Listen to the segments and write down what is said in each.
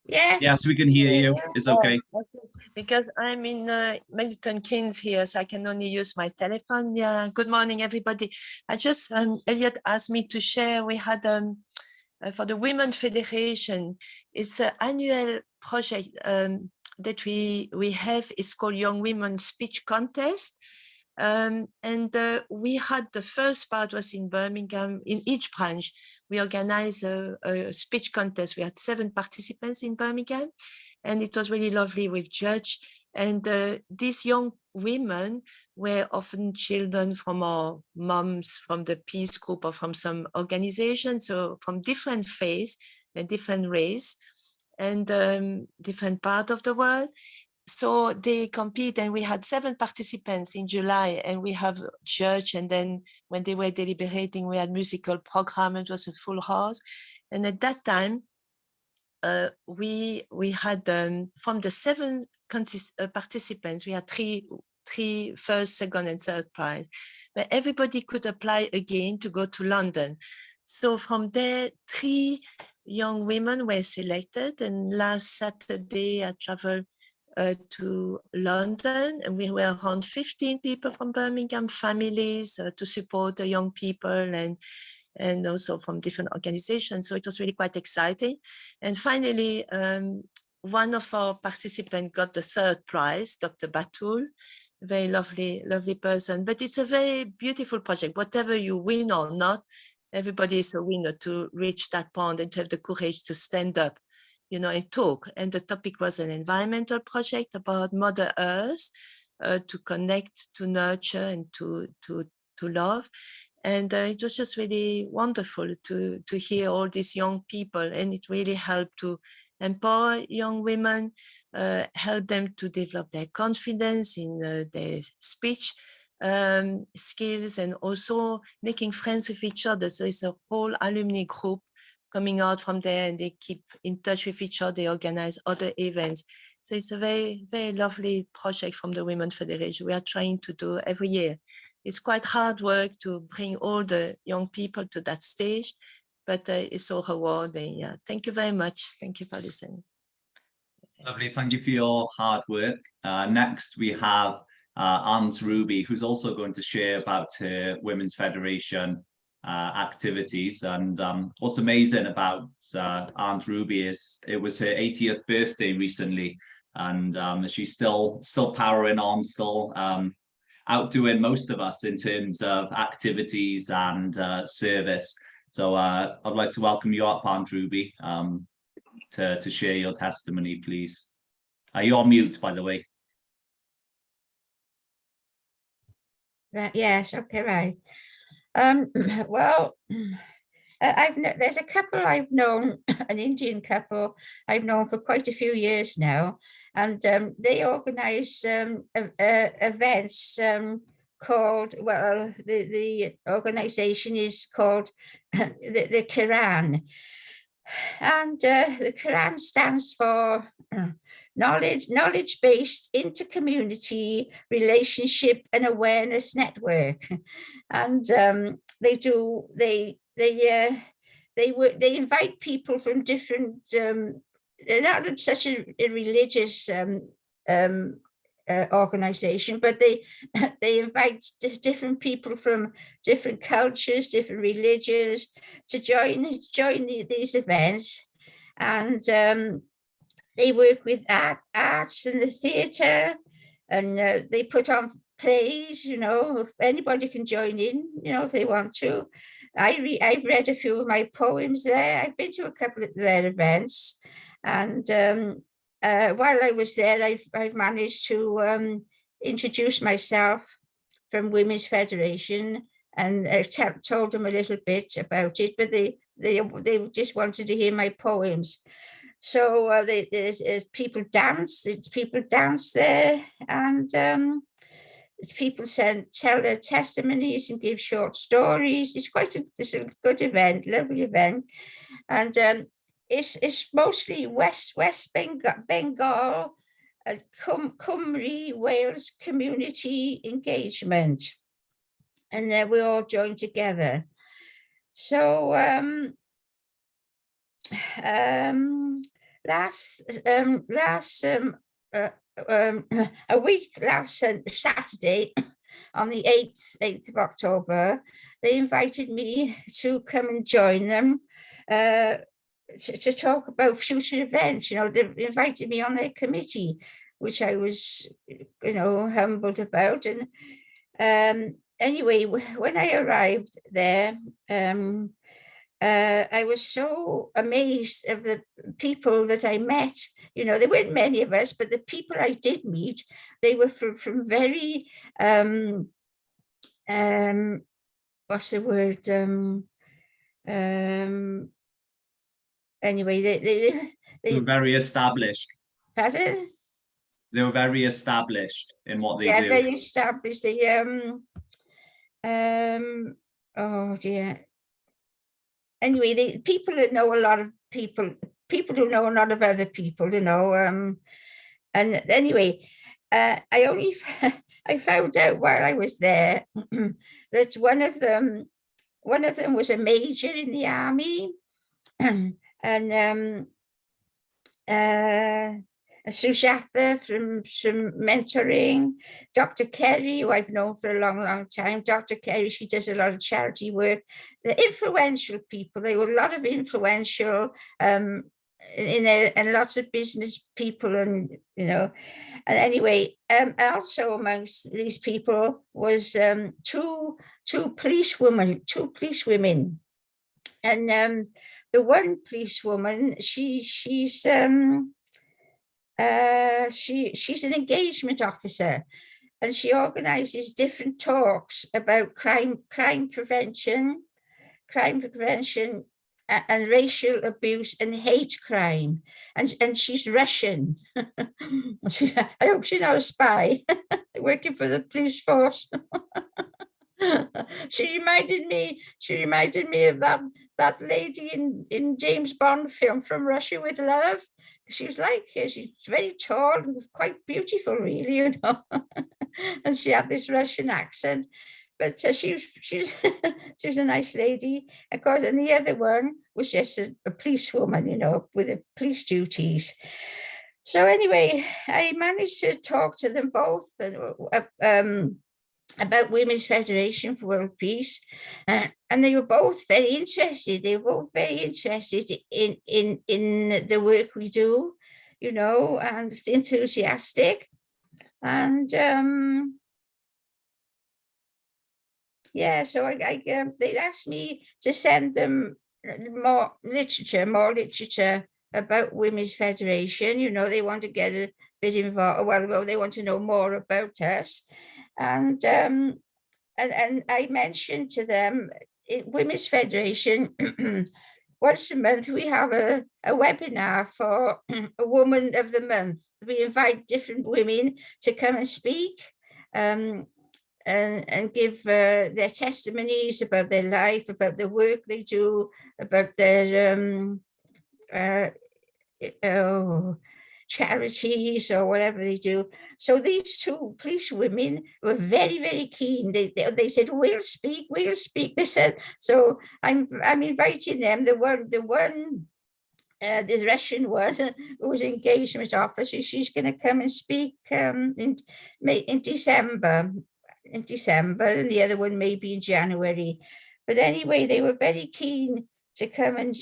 Yes. Yes, we can hear you. It's okay. Okay. Because I'm in Milton Keynes here, so I can only use my telephone. Yeah. Good morning, everybody. I just Elliot asked me to share. We had for the Women Federation, it's an annual project that we have. It's called Young Women Speech Contest. We had the first part was in Birmingham. In each branch, we organized a speech contest. We had 7 participants in Birmingham, and it was really lovely with judge. And these young women were often children from our moms, from the peace group, or from some organization, so from different faiths and different race and different part of the world. So they compete, and we had 7 participants in July, and we have church. And then when they were deliberating, we had musical program. It was a full house. And at that time, we had from the 7 participants, we had three first, second, and third prize, but everybody could apply again to go to London. So from there, 3 young women were selected, and last Saturday I traveled to London, and we were around 15 people from Birmingham, families to support the young people, and also from different organizations. So it was really quite exciting. And finally, one of our participants got the 3rd prize, Dr. Batul, very lovely person. But it's a very beautiful project. Whatever you win or not, everybody is a winner to reach that point and to have the courage to stand up, and talk. And the topic was an environmental project about Mother Earth, to connect, to nurture, and to love. And it was just really wonderful to hear all these young people, and it really helped to empower young women, help them to develop their confidence in their speech skills, and also making friends with each other. So it's a whole alumni group coming out from there, and they keep in touch with each other. They organize other events. So it's a very, very lovely project from the Women Federation. We are trying to do every year. It's quite hard work to bring all the young people to that stage, but it's so rewarding. Yeah. Thank you very much. Thank you for listening. Lovely. Thank you for your hard work. Next, we have Aunt Ruby, who's also going to share about her Women's Federation activities. And what's amazing about Aunt Ruby is it was her 80th birthday recently, and she's still powering on, still outdoing most of us in terms of activities and service. So I'd like to welcome you up, Aunt Ruby, to share your testimony, please. You're on mute, by the way. Right. Yes. Okay. Right. Well, there's a couple I've known, an Indian couple I've known for quite a few years now, and they organize events called, well, the organization is called the Quran, and the Quran stands for knowledge-based intercommunity relationship and awareness network. And they invite people from different, not such a religious organization, but they invite different people from different cultures, different religions to join these events. And they work with arts and the theatre, and they put on plays. If anybody can join in, if they want to. I've read a few of my poems there. I've been to a couple of their events, and while I was there, I've managed to introduce myself from Women's Federation, and told them a little bit about it, but they just wanted to hear my poems. So there's people dance there, and people tell their testimonies and give short stories. It's a good event, lovely event, and it's mostly West Bengal, Cymru, Wales community engagement, and we all join together. So a week last Saturday, on the 8th of October, they invited me to come and join them to talk about future events. You know, they invited me on their committee, which I was, you know, humbled about. And anyway, when I arrived there, I was so amazed of the people that I met. You know, there weren't many of us, but the people I did meet, they were from very, what's the word? Anyway, They were very established. Pardon? They were very established in what they Yeah, do. very established. Oh dear. Anyway, the people that know a lot of people who know a lot of other people, you know. And anyway, I only I found out while I was there that one of them was a major in the army, and Sujatha from mentoring, Dr. Kerry, who I've known for a long, long time. Dr. Kerry, she does a lot of charity work. The influential people, there were a lot of influential, and lots of business people, and you know. And anyway, also amongst these people was two policewomen, and the one policewoman, she's an engagement officer, and she organizes different talks about crime prevention, and racial abuse and hate crime. And she's Russian. I hope she's not a spy working for the police force. She reminded me of that lady in James Bond film From Russia with Love. She was like her. She's very tall and quite beautiful, really, you know. And she had this Russian accent, but she was a nice lady, of course. And the other one was just a policewoman, you know, with the police duties. So anyway, I managed to talk to them both about Women's Federation for World Peace, and they were both very interested. They were both very interested in the work we do, you know, and enthusiastic. And yeah, so they asked me to send them more literature about Women's Federation. You know, they want to get a bit involved. Well, they want to know more about us. And I mentioned to them, Women's Federation, once a month we have a webinar for a Woman of the Month. We invite different women to come and speak, and give their testimonies about their life, about the work they do, about their charities or whatever they do. So these two police women were very, very keen. They said, we'll speak. They said, so I'm inviting them. The Russian one, who was engagement officer, she's going to come and speak in December. And the other one maybe in January. But anyway, they were very keen to come and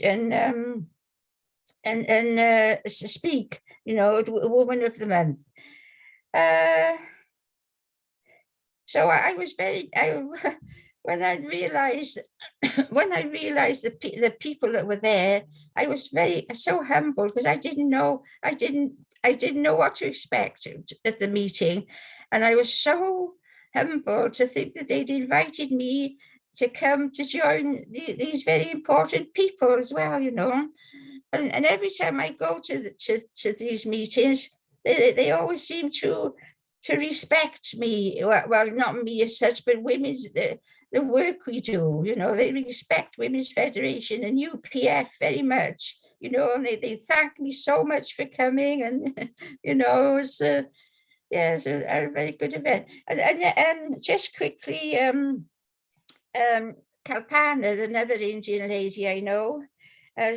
speak, you know, a Woman of the Month. So I was very, when I realized the people that were there, I was so humbled, because I didn't know what to expect at the meeting. And I was so humbled to think that they'd invited me to come to join these very important people as well, you know. And every time I go to these meetings, they always seem to respect me. Well, not me as such, but women's the work we do. You know, they respect Women's Federation and UPF very much. You know, and they thank me so much for coming. And you know, it's a very good event. And just quickly, Kalpana, another Indian lady I know,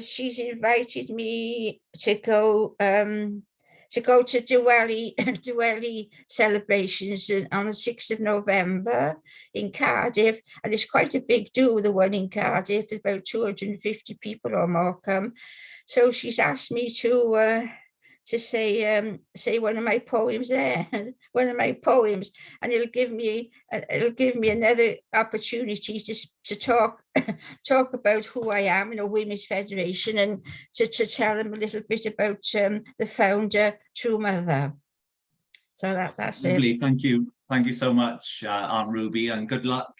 she's invited me to go to Diwali Diwali celebrations on the 6th of November in Cardiff, and it's quite a big do, the one in Cardiff. About 250 people or more come. So she's asked me to say one of my poems there, one of my poems, and it'll give me another opportunity to talk talk about who I am in a Women's Federation, and to tell them a little bit about the founder, True Mother. So that's Lovely. it. Thank you so much, Aunt Ruby, and good luck.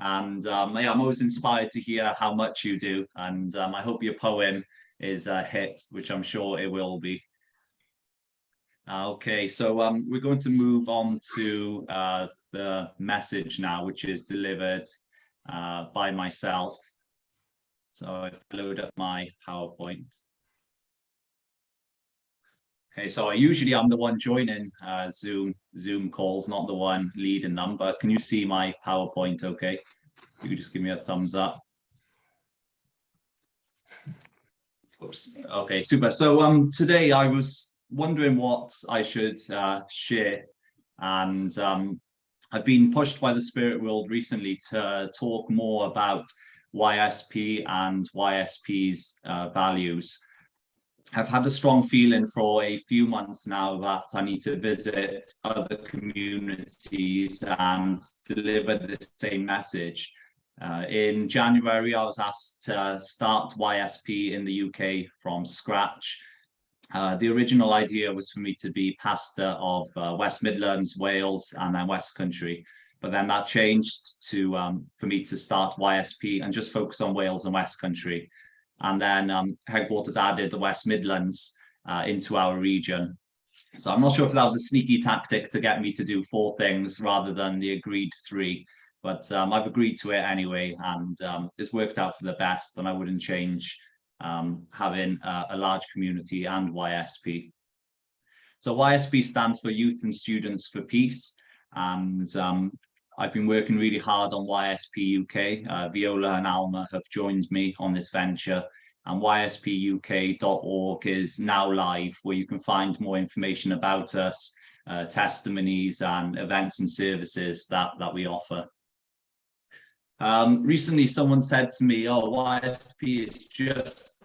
And yeah, I'm always inspired to hear how much you do, and I hope your poem is a hit, which I'm sure it will be. Okay, so we're going to move on to the message now, which is delivered by myself. So if I load up my PowerPoint. Okay, so usually I'm the one joining Zoom calls, not the one leading them, but can you see my PowerPoint okay? You can just give me a thumbs up. Oops. Okay, super. So today I was wondering what I should share, and I've been pushed by the spirit world recently to talk more about YSP and YSP's values. I've had a strong feeling for a few months now that I need to visit other communities and deliver the same message. In January, I was asked to start YSP in the UK from scratch. The original idea was for me to be pastor of West Midlands, Wales, and then West Country. But then that changed to for me to start YSP and just focus on Wales and West Country. And then headquarters added the West Midlands into our region. So I'm not sure if that was a sneaky tactic to get me to do 4 things rather than the agreed 3. But I've agreed to it anyway, and it's worked out for the best, and I wouldn't change having a large community and YSP. So YSP stands for Youth and Students for Peace, and I've been working really hard on YSP UK. Viola and Alma have joined me on this venture, and yspuk.org is now live, where you can find more information about us, testimonies and events and services that we offer. Recently, someone said to me, "Oh, YSP is just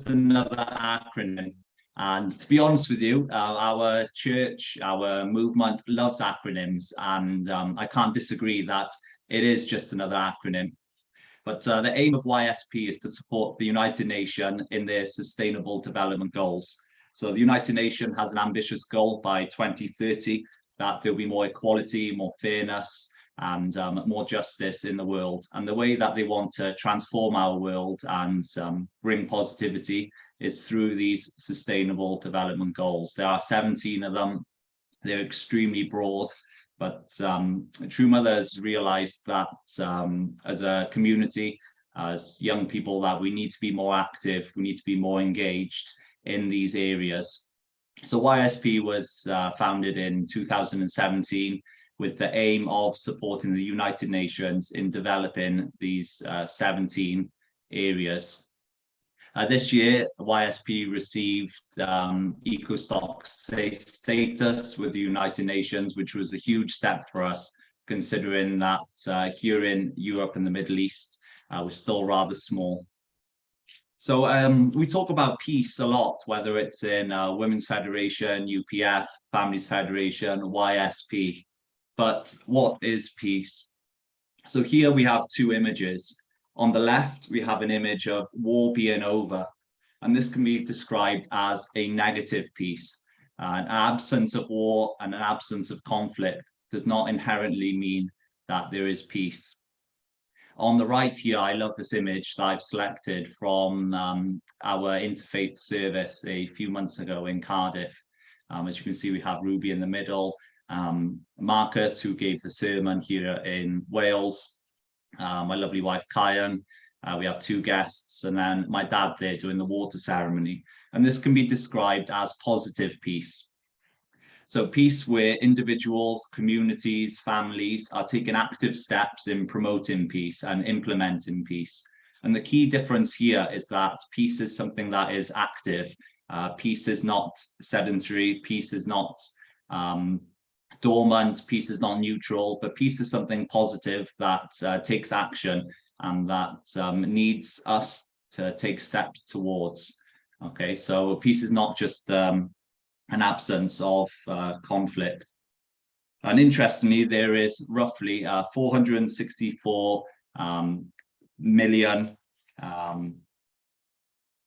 another acronym." And to be honest with you, our church, our movement loves acronyms, and I can't disagree that it is just another acronym. But the aim of YSP is to support the United Nations in their Sustainable Development Goals. So the United Nations has an ambitious goal by 2030 that there'll be more equality, more fairness, and more justice in the world. And the way that they want to transform our world and bring positivity is through these Sustainable Development Goals. There are 17 of them. They're extremely broad, but True Mother has realized that as a community, as young people, that we need to be more active, we need to be more engaged in these areas. So YSP was founded in 2017 with the aim of supporting the United Nations in developing these 17 areas. This year, YSP received EcoStock status with the United Nations, which was a huge step for us, considering that here in Europe and the Middle East, we're still rather small. So we talk about peace a lot, whether it's in Women's Federation, UPF, Families Federation, YSP. But what is peace? So here we have 2 images. On the left, we have an image of war being over, and this can be described as a negative peace. An absence of war and an absence of conflict does not inherently mean that there is peace. On the right here, I love this image that I've selected from our interfaith service a few months ago in Cardiff. As you can see, we have Ruby in the middle, Marcus, who gave the sermon here in Wales, my lovely wife Kyan, we have 2 guests, and then my dad there doing the water ceremony. And this can be described as positive peace. So peace where individuals, communities, families are taking active steps in promoting peace and implementing peace. And the key difference here is that peace is something that is active. Peace is not sedentary. Peace is not dormant. Peace is not neutral, but peace is something positive that takes action and that needs us to take steps towards. Okay, so peace is not just an absence of conflict. And interestingly, there is roughly 464 million,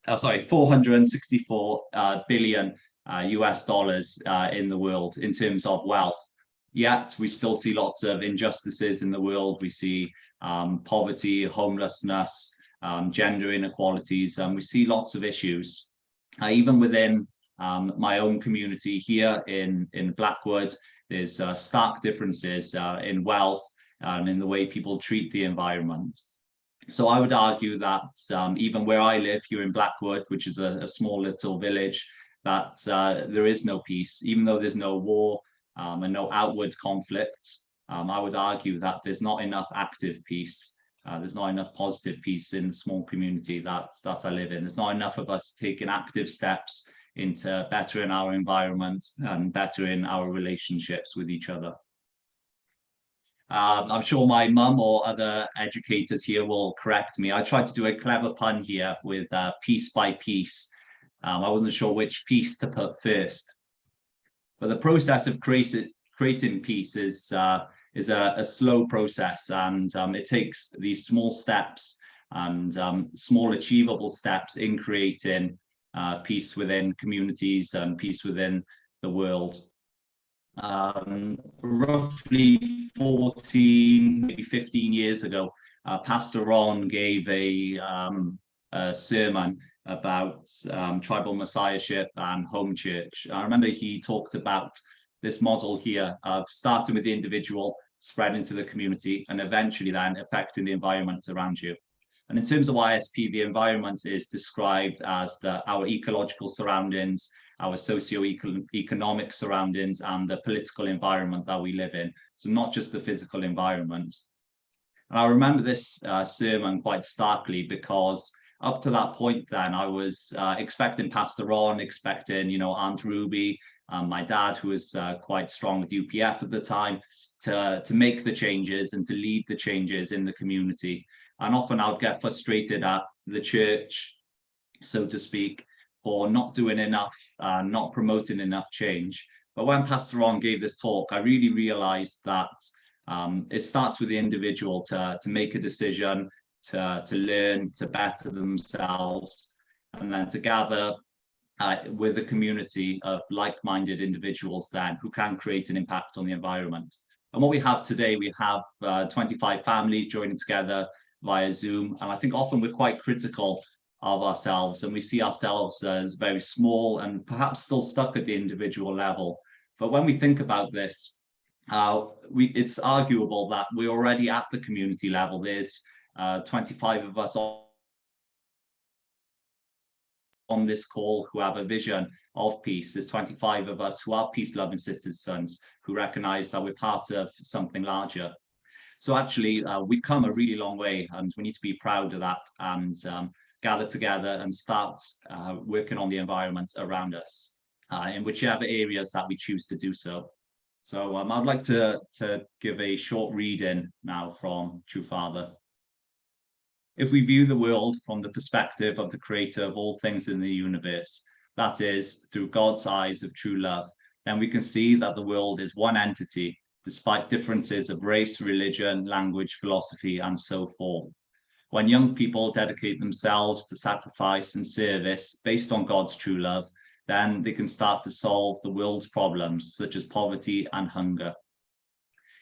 464 billion US dollars in the world in terms of wealth. Yet we still see lots of injustices in the world. We see poverty, homelessness, gender inequalities, and we see lots of issues. Even within my own community here in Blackwood, there's stark differences in wealth and in the way people treat the environment. So I would argue that even where I live here in Blackwood, which is a small little village, that there is no peace, even though there's no war and no outward conflicts. I would argue that there's not enough active peace. There's not enough positive peace in the small community that I live in. There's not enough of us taking active steps into bettering our environment and bettering our relationships with each other. I'm sure my mum or other educators here will correct me. I tried to do a clever pun here with piece by piece. I wasn't sure which piece to put first. But the process of creating peace is a slow process, and it takes these small steps and small achievable steps in creating peace within communities and peace within the world. Roughly 14, maybe 15 years ago, Pastor Ron gave a sermon about tribal messiahship and home church. I remember he talked about this model here of starting with the individual, spreading to the community, and eventually then affecting the environment around you. And in terms of ISP, the environment is described as our ecological surroundings, our socio-economic surroundings, and the political environment that we live in. So not just the physical environment. And I remember this sermon quite starkly because up to that point then, I was expecting Pastor Ron, expecting, Aunt Ruby, my dad, who was quite strong with UPF at the time, to make the changes and to lead the changes in the community. And often I would get frustrated at the church, so to speak, for not doing enough, not promoting enough change. But when Pastor Ron gave this talk, I really realized that it starts with the individual to make a decision, to learn, to better themselves, and then to gather with a community of like-minded individuals then who can create an impact on the environment. And what we have today, we have 25 families joining together via Zoom. And I think often we're quite critical of ourselves, and we see ourselves as very small and perhaps still stuck at the individual level. But when we think about this, it's arguable that we're already at the community level. There's 25 of us on this call who have a vision of peace. There's 25 of us who are peace-loving sisters and sons who recognize that we're part of something larger. So actually, we've come a really long way, and we need to be proud of that and gather together and start working on the environment around us in whichever areas that we choose to do so. So I'd like to give a short reading now from True Father. If we view the world from the perspective of the creator of all things in the universe, that is, through God's eyes of true love, then we can see that the world is one entity, despite differences of race, religion, language, philosophy, and so forth. When young people dedicate themselves to sacrifice and service based on God's true love, then they can start to solve the world's problems, such as poverty and hunger.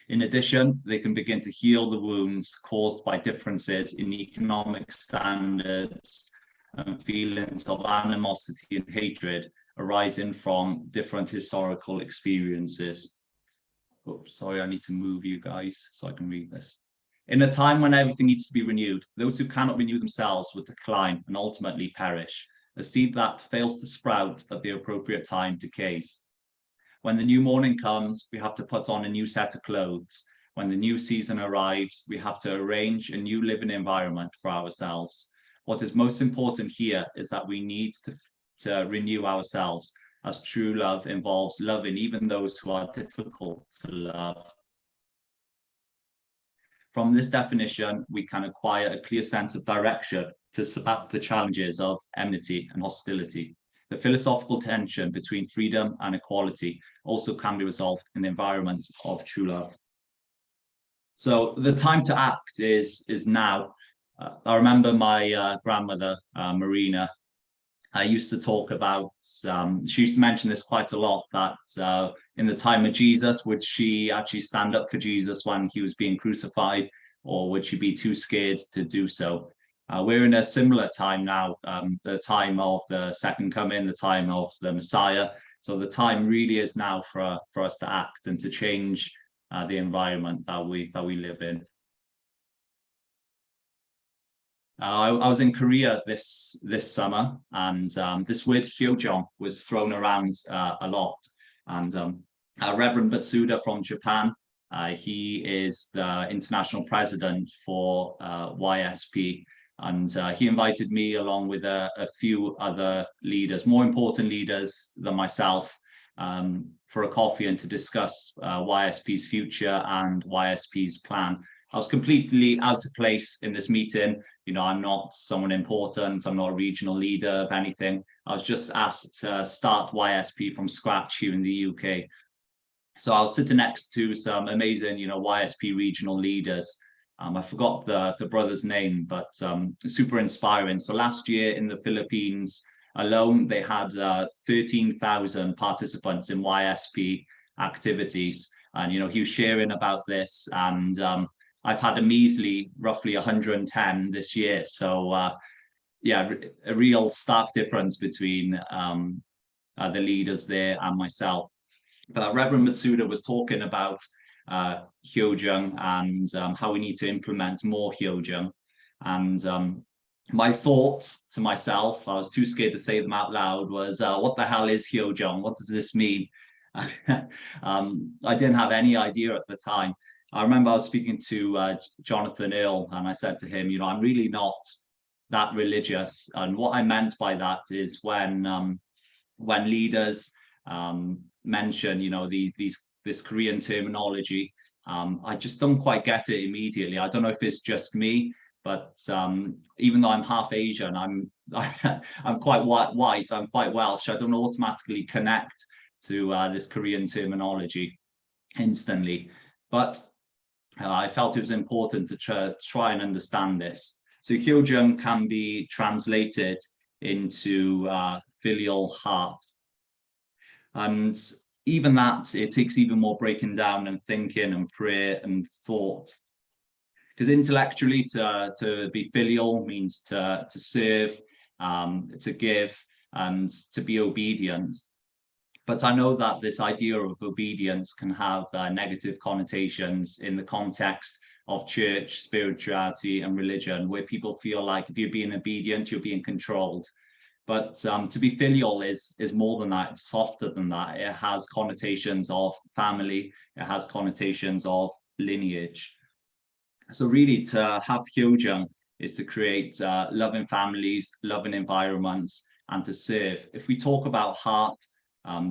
In addition, they can begin to heal the wounds caused by differences in economic standards and feelings of animosity and hatred arising from different historical experiences. Oh, sorry, I need to move you guys so I can read this. In a time when everything needs to be renewed, those who cannot renew themselves will decline and ultimately perish. A seed that fails to sprout at the appropriate time decays. When the new morning comes, we have to put on a new set of clothes. when the new season arrives, we have to arrange a new living environment for ourselves. What is most important here is that we need to renew ourselves, as true love involves loving even those who are difficult to love. From this definition, we can acquire a clear sense of direction to combat the challenges of enmity and hostility. The philosophical tension between freedom and equality also can be resolved in the environment of true love. So the time to act is now. I remember my grandmother, Marina, I used to talk about, she used to mention this quite a lot, that in the time of Jesus, would she actually stand up for Jesus when he was being crucified, or would she be too scared to do so? We're in a similar time now, the time of the second coming, the time of the Messiah. So the time really is now for us to act and to change the environment that we live in. I was in Korea this summer, and this word hyojong was thrown around a lot. And Reverend Batsuda from Japan, he is the international president for YSP, and he invited me along with a few other leaders, more important leaders than myself, for a coffee and to discuss YSP's future and YSP's plan. I was completely out of place in this meeting. You know, I'm not someone important. I'm not a regional leader of anything. I was just asked to start YSP from scratch here in the UK. So I was sitting next to some amazing, you know, YSP regional leaders. I forgot the brother's name, but super inspiring. So last year in the Philippines alone, they had 13,000 participants in YSP activities. And, you know, he was sharing about this, and I've had a measly roughly 110 this year. So yeah, a real stark difference between the leaders there and myself. Reverend Matsuda was talking about hyojung and how we need to implement more hyojung. And my thoughts to myself, I was too scared to say them out loud, was what the hell is hyojung? What does this mean? I didn't have any idea at the time. I remember I was speaking to Jonathan Earl, and I said to him, you know, I'm really not that religious. And what I meant by that is when leaders mention, you know, this Korean terminology, I just don't quite get it immediately. I don't know if it's just me, but even though I'm half Asian, I'm quite white, I'm quite Welsh. I don't automatically connect to this Korean terminology instantly. But I felt it was important to try and understand this. So hyojung can be translated into filial heart. And even that, it takes even more breaking down and thinking and prayer and thought. Because intellectually, to be filial means to serve, to give, and to be obedient. But I know that this idea of obedience can have negative connotations in the context of church, spirituality, and religion, where people feel like if you're being obedient, you're being controlled. But to be filial is more than that. It's softer than that. It has connotations of family. It has connotations of lineage. So really, to have hyojung is to create loving families, loving environments, and to serve. If we talk about heart,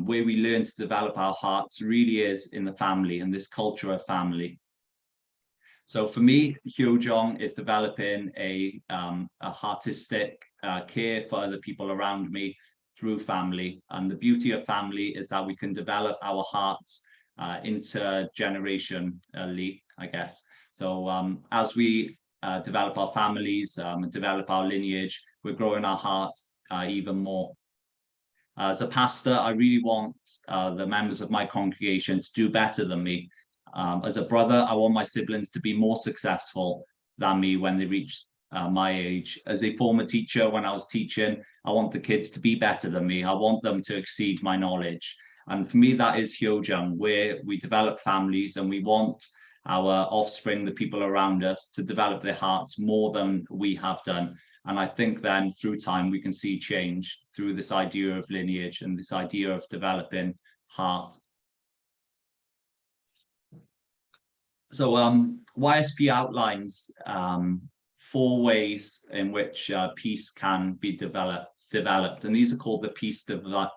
where we learn to develop our hearts really is in the family and this culture of family. So for me, hyojung is developing a heartistic care for other people around me through family. And the beauty of family is that we can develop our hearts intergenerationally, I guess. So as we develop our families and develop our lineage, we're growing our heart even more. As a pastor, I really want the members of my congregation to do better than me. As a brother, I want my siblings to be more successful than me when they reach my age. As a former teacher, when I was teaching, I want the kids to be better than me. I want them to exceed my knowledge. And for me, that is hyojung, where we develop families and we want our offspring, the people around us, to develop their hearts more than we have done. And I think then through time, we can see change through this idea of lineage and this idea of developing heart. So YSP outlines 4 ways in which peace can be developed, and these are called the peace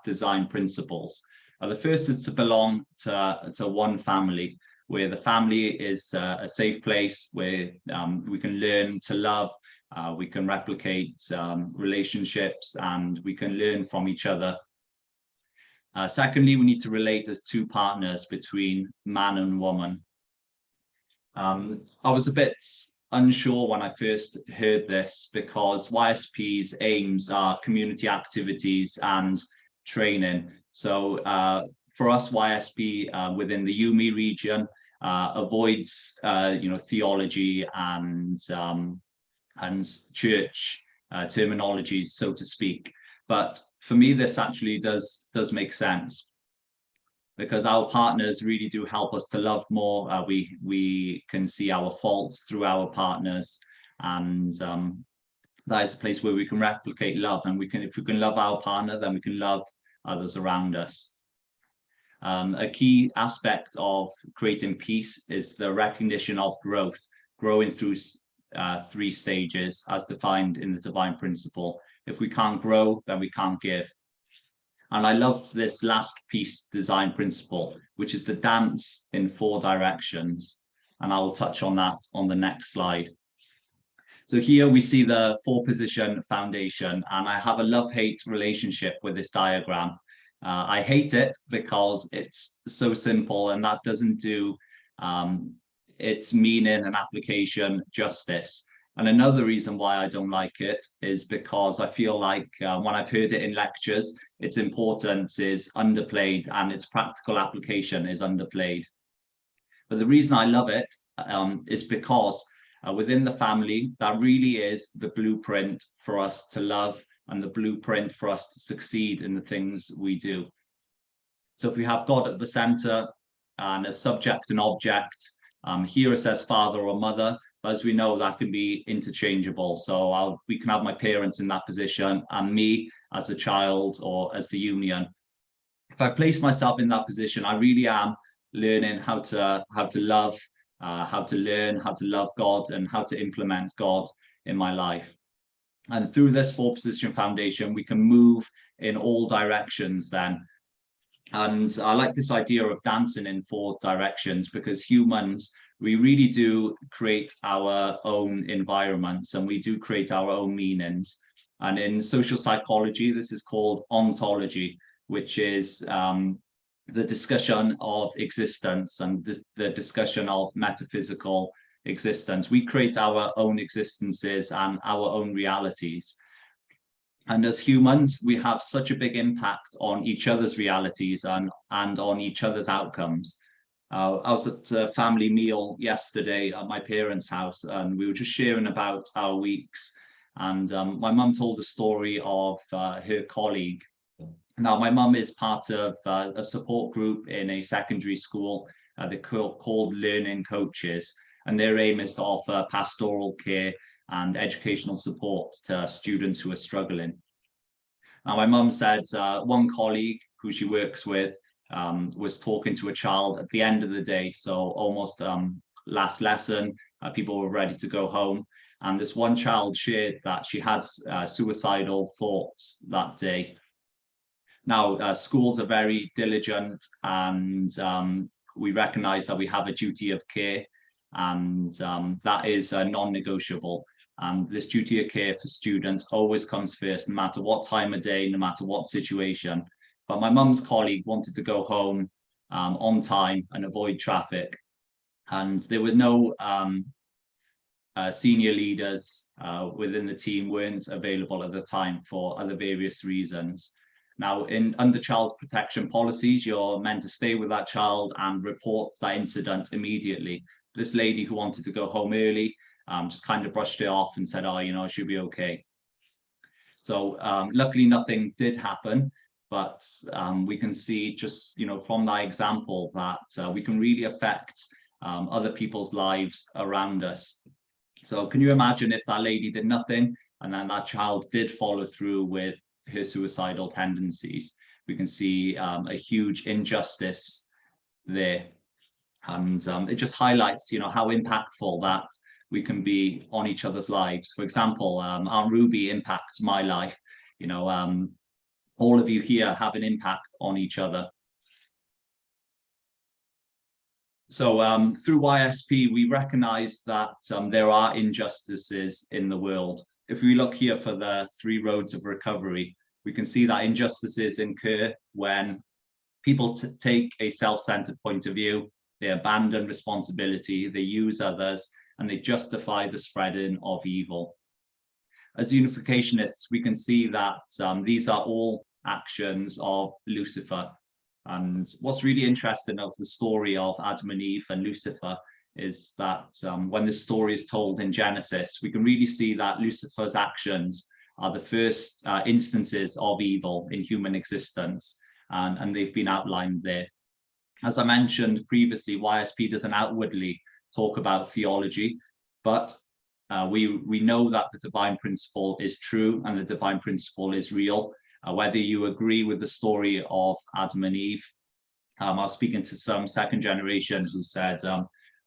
design principles. The first is to belong to one family, where the family is a safe place where we can learn to love, we can replicate relationships, and we can learn from each other. Secondly, we need to relate as 2 partners between man and woman. I was a bit unsure when I first heard this, because YSP's aims are community activities and training. So for us, YSP within the UME region avoids theology and church terminologies, so to speak. But for me, this actually does make sense, because our partners really do help us to love more. We can see our faults through our partners, and that is a place where we can replicate love. And if we can love our partner, then we can love others around us. A key aspect of creating peace is the recognition of growing through 3 stages as defined in the divine principle. If we can't grow, then we can't give. And I love this last peace design principle, which is the dance in 4 directions. And I will touch on that on the next slide. So here we see the 4-position foundation, and I have a love-hate relationship with this diagram. I hate it because it's so simple, and that doesn't do its meaning and application justice. And another reason why I don't like it is because I feel like when I've heard it in lectures, its importance is underplayed and its practical application is underplayed. But the reason I love it is because within the family, that really is the blueprint for us to love and the blueprint for us to succeed in the things we do. So if we have God at the center and a subject and object, here it says father or mother, but as we know, that can be interchangeable. So we can have my parents in that position and me as a child or as the union. If I place myself in that position, I really am learning how to love, how to learn, how to love God, and how to implement God in my life. And through this 4-position foundation, we can move in all directions then. And I like this idea of dancing in 4 directions, because humans, we really do create our own environments and we do create our own meanings. And in social psychology, this is called ontology, which is the discussion of existence and the discussion of metaphysical existence. We create our own existences and our own realities. And as humans, we have such a big impact on each other's realities and on each other's outcomes. I was at a family meal yesterday at my parents' house, and we were just sharing about our weeks. And my mum told a story of her colleague. Now, my mum is part of a support group in a secondary school. They're called Learning Coaches, and their aim is to offer pastoral care and educational support to students who are struggling. Now, my mum said one colleague who she works with was talking to a child at the end of the day, so almost last lesson, people were ready to go home, and this one child shared that she had suicidal thoughts that day. Now, schools are very diligent, and we recognise that we have a duty of care, and that is non-negotiable. And this duty of care for students always comes first, no matter what time of day, no matter what situation. But my mum's colleague wanted to go home on time and avoid traffic. And there were no senior leaders within the team weren't available at the time for other various reasons. Now, under child protection policies, you're meant to stay with that child and report that incident immediately. This lady who wanted to go home early just kind of brushed it off and said, oh, you know, she'll be okay. So luckily nothing did happen, but we can see just, you know, from that example that we can really affect other people's lives around us. So can you imagine if that lady did nothing and then that child did follow through with her suicidal tendencies? We can see a huge injustice there. And it just highlights, how impactful that we can be on each other's lives. For example, Aunt Ruby impacts my life. All of you here have an impact on each other. So through YSP, we recognize that there are injustices in the world. If we look here for the 3 roads of recovery, we can see that injustices occur when people take a self-centered point of view, they abandon responsibility, they use others, and they justify the spreading of evil. As unificationists, we can see that these are all actions of Lucifer. And what's really interesting of the story of Adam and Eve and Lucifer is that when the story is told in Genesis, we can really see that Lucifer's actions are the first instances of evil in human existence, and they've been outlined there. As I mentioned previously, YSP doesn't outwardly talk about theology, but we know that the divine principle is true and the divine principle is real. Whether you agree with the story of Adam and Eve, I was speaking to some second generation who said,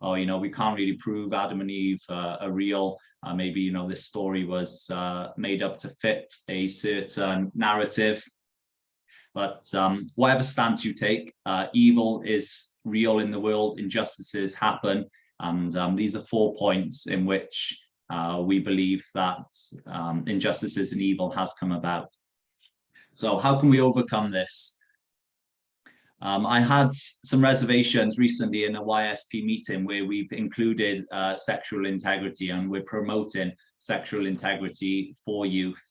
oh, we can't really prove Adam and Eve are real. Maybe, this story was made up to fit a certain narrative. But whatever stance you take, evil is real in the world, injustices happen. And these are 4 points in which we believe that injustices and evil has come about. So how can we overcome this? I had some reservations recently in a YSP meeting where we've included sexual integrity, and we're promoting sexual integrity for youth.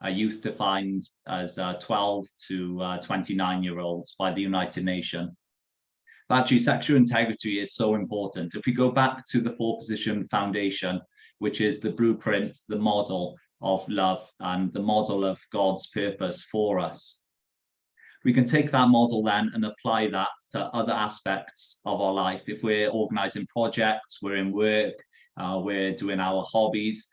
Youth defined as 12 to 29-year-olds by the United Nations. But actually, sexual integrity is so important. If we go back to the 4-position foundation, which is the blueprint, the model of love and the model of God's purpose for us, we can take that model then and apply that to other aspects of our life. If we're organizing projects, we're in work, we're doing our hobbies,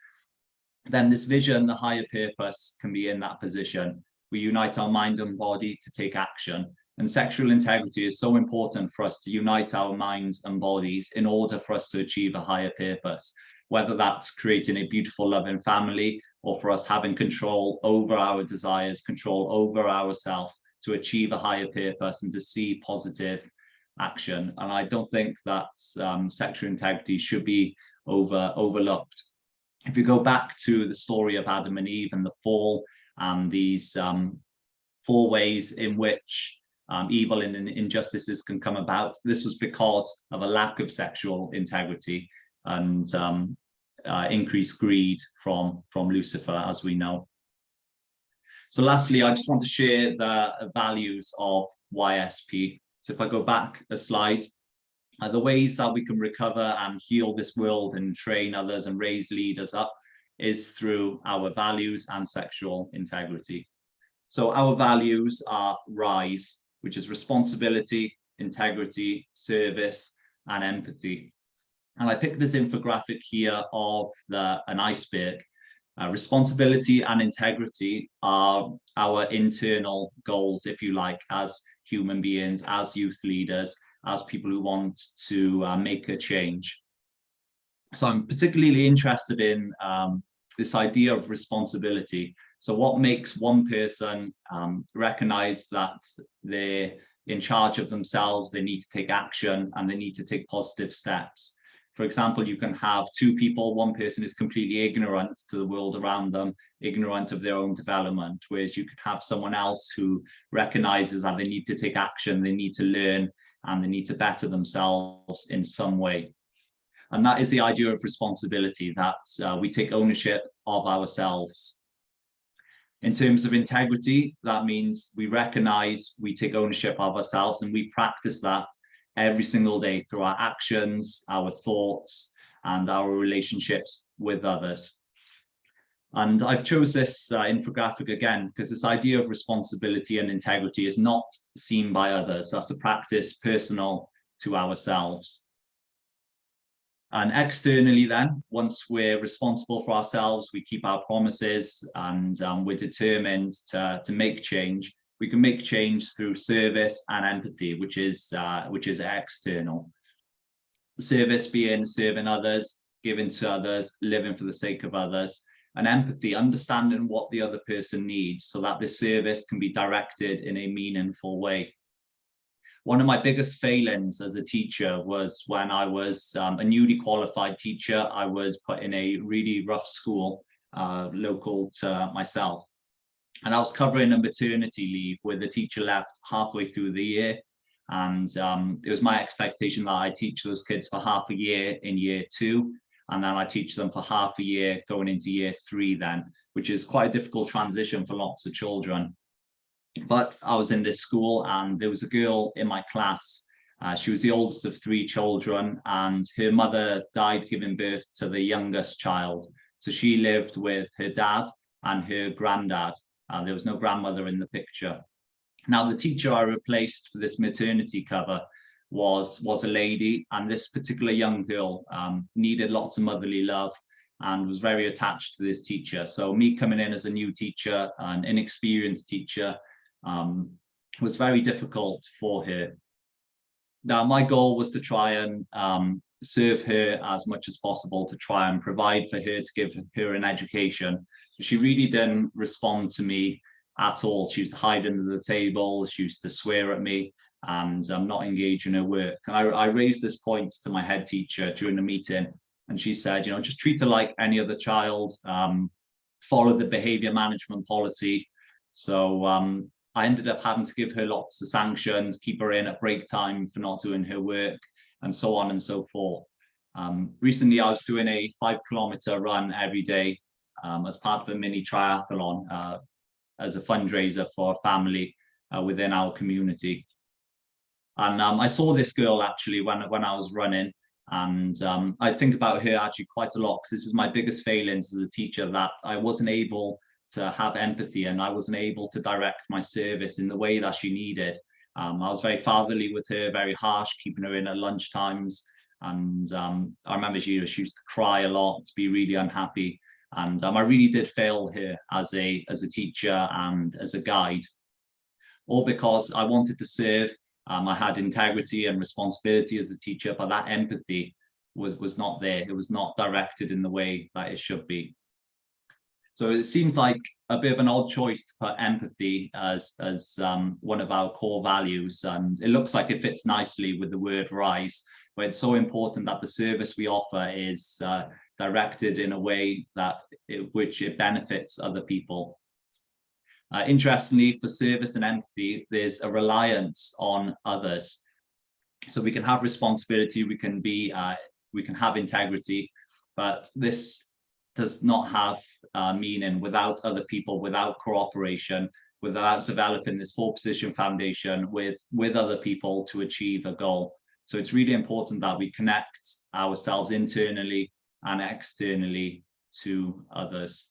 then this vision, the higher purpose, can be in that position. We unite our mind and body to take action. And sexual integrity is so important for us to unite our minds and bodies in order for us to achieve a higher purpose, whether that's creating a beautiful, loving family, or for us having control over our desires, control over ourselves to achieve a higher purpose and to see positive action. And I don't think that sexual integrity should be overlooked. If we go back to the story of Adam and Eve and the fall and these 4 ways in which evil and injustices can come about, this was because of a lack of sexual integrity and increased greed from Lucifer, as we know. So lastly, I just want to share the values of YSP. So if I go back a slide, the ways that we can recover and heal this world and train others and raise leaders up is through our values and sexual integrity. So our values are RISE, which is responsibility, integrity, service, and empathy. And I picked this infographic here of an iceberg. Responsibility and integrity are our internal goals, if you like, as human beings, as youth leaders, as people who want to make a change. So I'm particularly interested in this idea of responsibility. So what makes one person recognize that they're in charge of themselves, they need to take action, and they need to take positive steps? For example, you can have 2 people, one person is completely ignorant to the world around them, ignorant of their own development, whereas you could have someone else who recognizes that they need to take action, they need to learn, and they need to better themselves in some way. And that is the idea of responsibility, that we take ownership of ourselves. In terms of integrity, that means we recognize we take ownership of ourselves, and we practice that every single day through our actions, our thoughts, and our relationships with others. And I've chose this infographic again because this idea of responsibility and integrity is not seen by others. That's a practice personal to ourselves. And externally then, once we're responsible for ourselves, we keep our promises, and we're determined to make change. We can make change through service and empathy, which is external. Service being serving others, giving to others, living for the sake of others, and empathy, understanding what the other person needs so that this service can be directed in a meaningful way. One of my biggest failings as a teacher was when I was a newly qualified teacher. I was put in a really rough school local to myself. And I was covering a maternity leave where the teacher left halfway through the year. And it was my expectation that I teach those kids for half a year in year 2. And then I teach them for half a year going into year 3 then, which is quite a difficult transition for lots of children. But I was in this school and there was a girl in my class. She was the oldest of 3 children and her mother died giving birth to the youngest child. So she lived with her dad and her granddad. There was no grandmother in the picture. Now, the teacher I replaced for this maternity cover was a lady, and this particular young girl needed lots of motherly love and was very attached to this teacher. So me coming in as a new teacher, an inexperienced teacher, was very difficult for her. Now, my goal was to try and serve her as much as possible, to try and provide for her, to give her an education. She really didn't respond to me at all. She used to hide under the table, she used to swear at me, and not engage in her work. And I raised this point to my head teacher during the meeting, and she said, just treat her like any other child, follow the behavior management policy. So I ended up having to give her lots of sanctions, keep her in at break time for not doing her work, and so on and so forth. Recently, I was doing a 5-kilometer run every day as part of a mini triathlon as a fundraiser for a family within our community. And I saw this girl actually when I was running, and I think about her actually quite a lot, because this is my biggest failings as a teacher, that I wasn't able to have empathy and I wasn't able to direct my service in the way that she needed. I was very fatherly with her, very harsh, keeping her in at lunch times. And I remember she used to cry a lot, to be really unhappy. And I really did fail her as a teacher and as a guide, all because I wanted to serve. I had integrity and responsibility as a teacher, but that empathy was not there. It was not directed in the way that it should be. So it seems like a bit of an odd choice to put empathy as one of our core values, and it looks like it fits nicely with the word RISE, but it's so important that the service we offer is directed in a way that which it benefits other people. Interestingly, for service and empathy, there's a reliance on others. So we can have responsibility, we can have integrity, but this does not have meaning without other people, without cooperation, without developing this 4-position foundation with other people to achieve a goal. So it's really important that we connect ourselves internally and externally to others.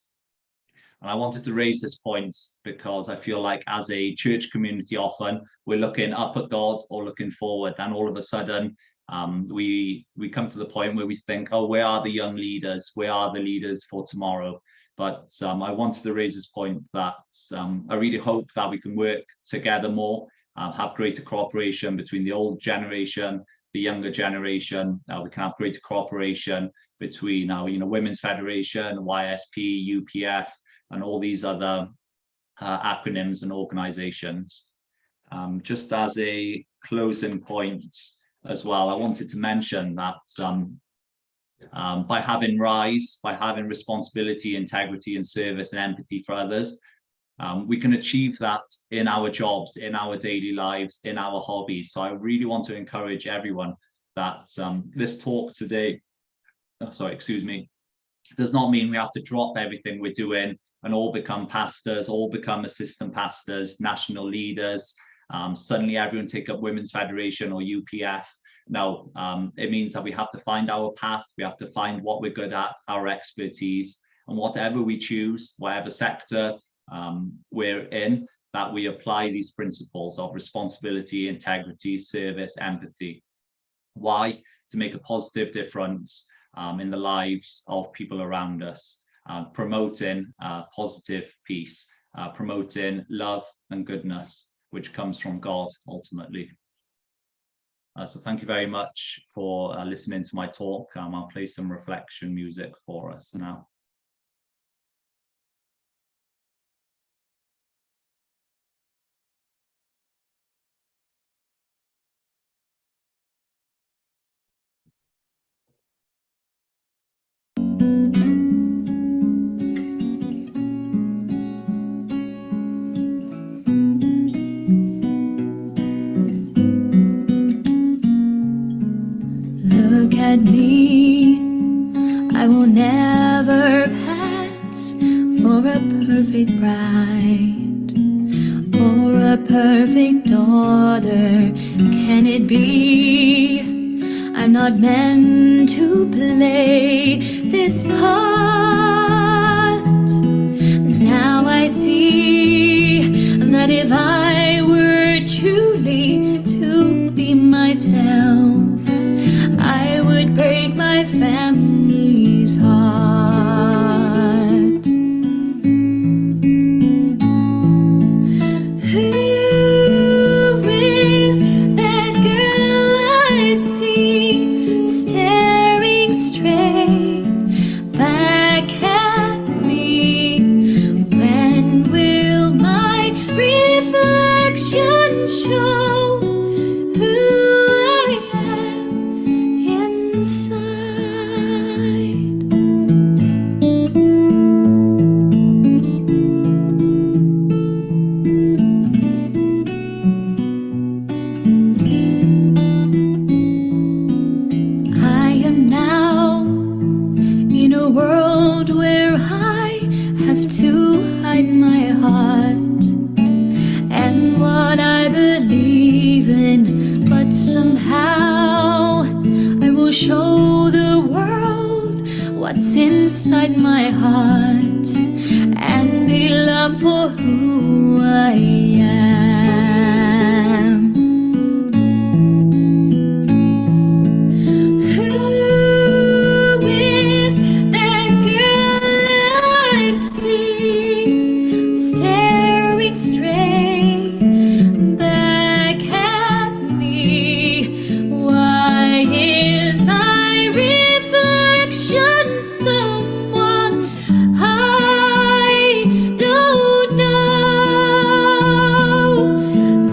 And I wanted to raise this point because I feel like as a church community, often we're looking up at God or looking forward, and all of a sudden we come to the point where we think, oh, where are the young leaders? Where are the leaders for tomorrow? But I wanted to raise this point that I really hope that we can work together more, have greater cooperation between the old generation, the younger generation. We can have greater cooperation between our, Women's Federation, YSP, UPF, and all these other acronyms and organizations. Just as a closing point as well, I wanted to mention that by having RISE, by having responsibility, integrity, and service and empathy for others, we can achieve that in our jobs, in our daily lives, in our hobbies. So I really want to encourage everyone that this talk today, does not mean we have to drop everything we're doing and all become pastors, all become assistant pastors, national leaders. Suddenly everyone take up Women's Federation or UPF. No, it means that we have to find our path. We have to find what we're good at, our expertise, and whatever we choose, whatever sector we're in, that we apply these principles of responsibility, integrity, service, empathy. Why? To make a positive difference in the lives of people around us, promoting positive peace, promoting love and goodness, which comes from God ultimately. So thank you very much for listening to my talk. I'll play some reflection music for us now. Look at me, I will never pass for a perfect bride or a perfect daughter. Can it be? I'm not meant to play this part. Now I see that if I were truly to be myself, I would break my family's heart. Who is that girl I see staring straight back at me? When will my reflection show who I am inside? I am now in a world where I have to hide my heart and what I believe in, but somehow I will show the world what's inside my heart and be loved for who I am. Who is that girl I see staring straight back at me? Why is my reflection someone I don't know?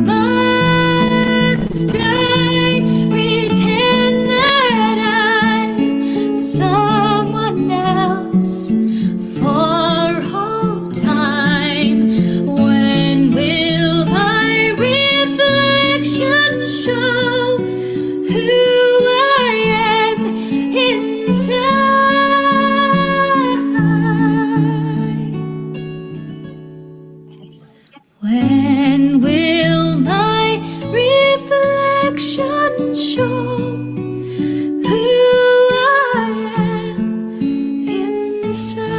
Must I pretend that I'm someone else for all time? When will my reflection show who I am inside? When will my reflection show who I am inside?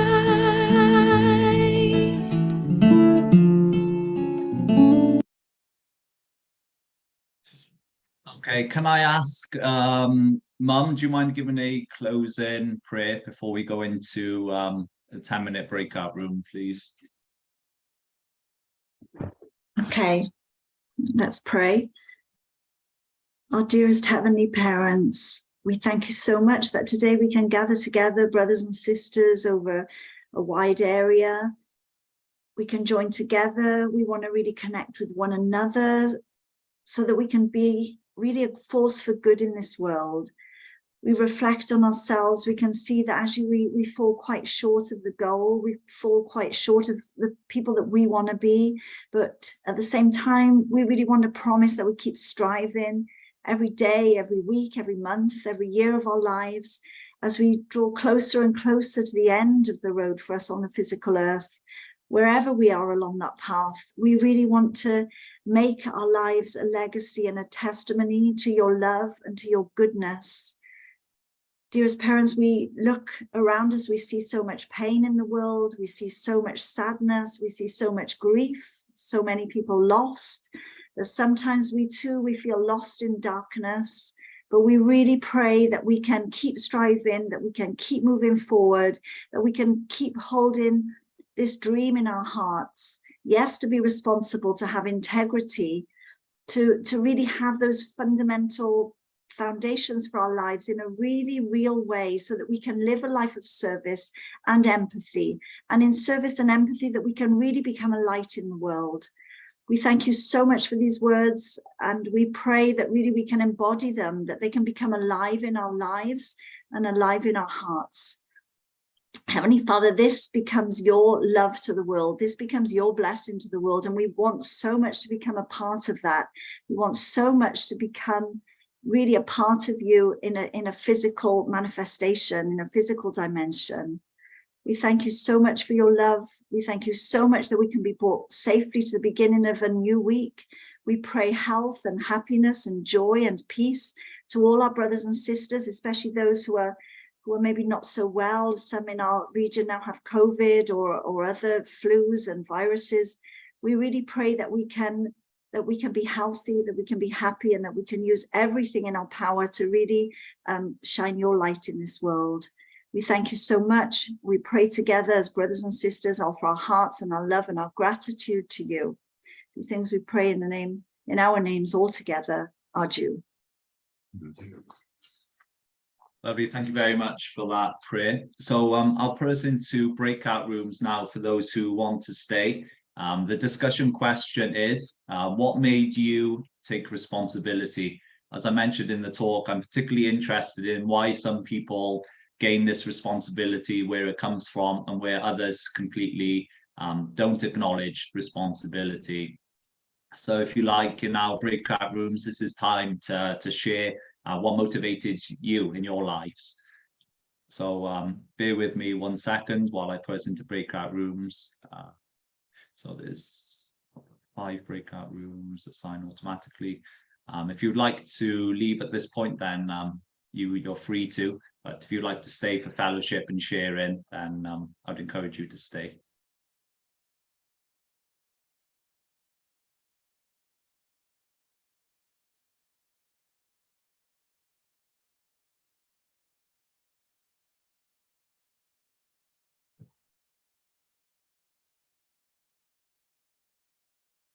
Okay, can I ask, Mum, do you mind giving a closing prayer before we go into a 10-minute breakout room, please? Okay, let's pray. Our dearest Heavenly Parents, we thank you so much that today we can gather together, brothers and sisters, over a wide area. We can join together. We want to really connect with one another so that we can be really a force for good in this world. We reflect on ourselves. We can see that actually we fall quite short of the goal. We fall quite short of the people that we want to be. But at the same time, we really want to promise that we keep striving every day, every week, every month, every year of our lives, as we draw closer and closer to the end of the road for us on the physical earth. Wherever we are along that path, we really want to make our lives a legacy and a testimony to your love and to your goodness. Dearest parents, we look around us, we see so much pain in the world, we see so much sadness, we see so much grief, so many people lost, that sometimes we feel lost in darkness. But we really pray that we can keep striving, that we can keep moving forward, that we can keep holding this dream in our hearts. Yes, to be responsible, to have integrity, to really have those fundamental foundations for our lives in a really real way, so that we can live a life of service and empathy, and in service and empathy that we can really become a light in the world. We thank you so much for these words, and we pray that really we can embody them, that they can become alive in our lives and alive in our hearts. Heavenly Father, this becomes your love to the world. This becomes your blessing to the world. And we want so much to become a part of that. We want so much to become really a part of you in a physical manifestation, in a physical dimension. We thank you so much for your love. We thank you so much that we can be brought safely to the beginning of a new week. We pray health and happiness and joy and peace to all our brothers and sisters, especially those who are maybe not so well. Some in our region now have COVID or other flus and viruses. We really pray that we can be healthy, that we can be happy, and that we can use everything in our power to really shine your light in this world. We thank you so much. We pray together as brothers and sisters, offer our hearts and our love and our gratitude to you. These things we pray in our names all together, our Jew. Lovely, thank you very much for that prayer. So I'll put us into breakout rooms now for those who want to stay. The discussion question is, what made you take responsibility? As I mentioned in the talk, I'm particularly interested in why some people gain this responsibility, where it comes from, and where others completely don't acknowledge responsibility. So if you like, in our breakout rooms, this is time to share what motivated you in your lives. So bear with me 1 second while I put us into breakout rooms. So there's 5 breakout rooms that sign automatically. If you'd like to leave at this point, then you're free to. But if you'd like to stay for fellowship and sharing, then I'd encourage you to stay.